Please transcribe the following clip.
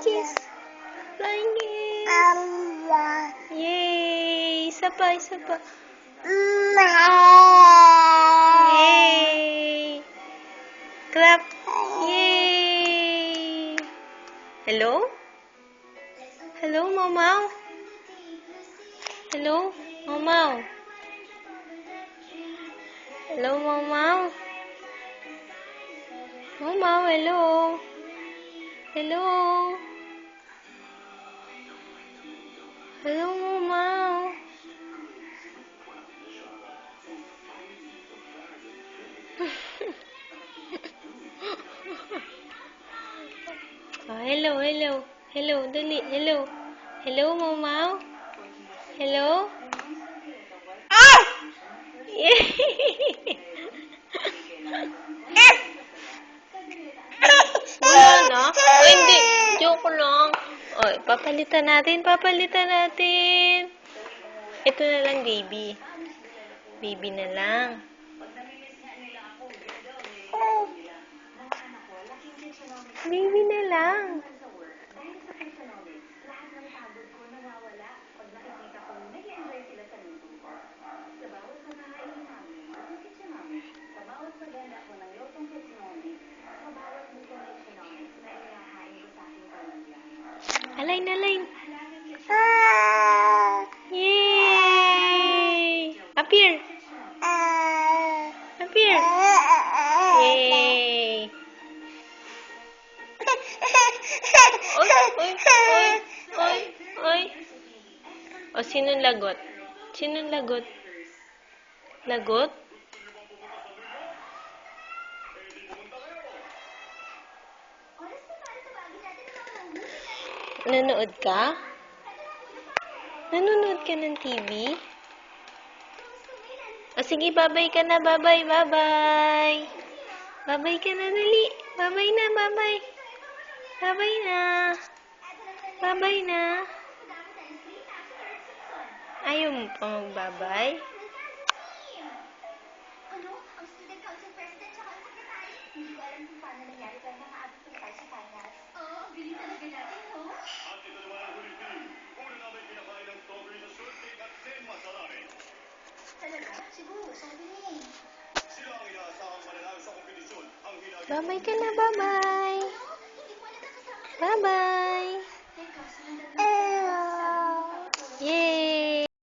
kiss. Flying kiss. Yay! Isa pa, isa pa. Yay! Clap. Yay! Hello? Hello, Mamaw? Hello, Mamaw? Hello, Mamaw? Mamaw, hello? Hello? Hello, Mamaw? Oh, hello, hello. Hello, dali, hello. Hello, Mamaw? Hello? Wala na? Oh, hindi. Joke lang. Oh, papalitan natin, papalitan natin. Ito na lang, baby. Baby na lang. Baby na lang. Alain, alain. Yay! Appear. Appear. Yay! Oy, oy, oy, oy, oy. O, sinong lagot? Sinong lagot? Lagot? Nanonood ka? Nanonood ka ng TV? O, sige, babay ka na, babay, babay. Babay ka na, dali. Babay na, babay. Babay na. Babay na. Ayaw mo pa magbabay? Babay ka na, babay. Bye-bye.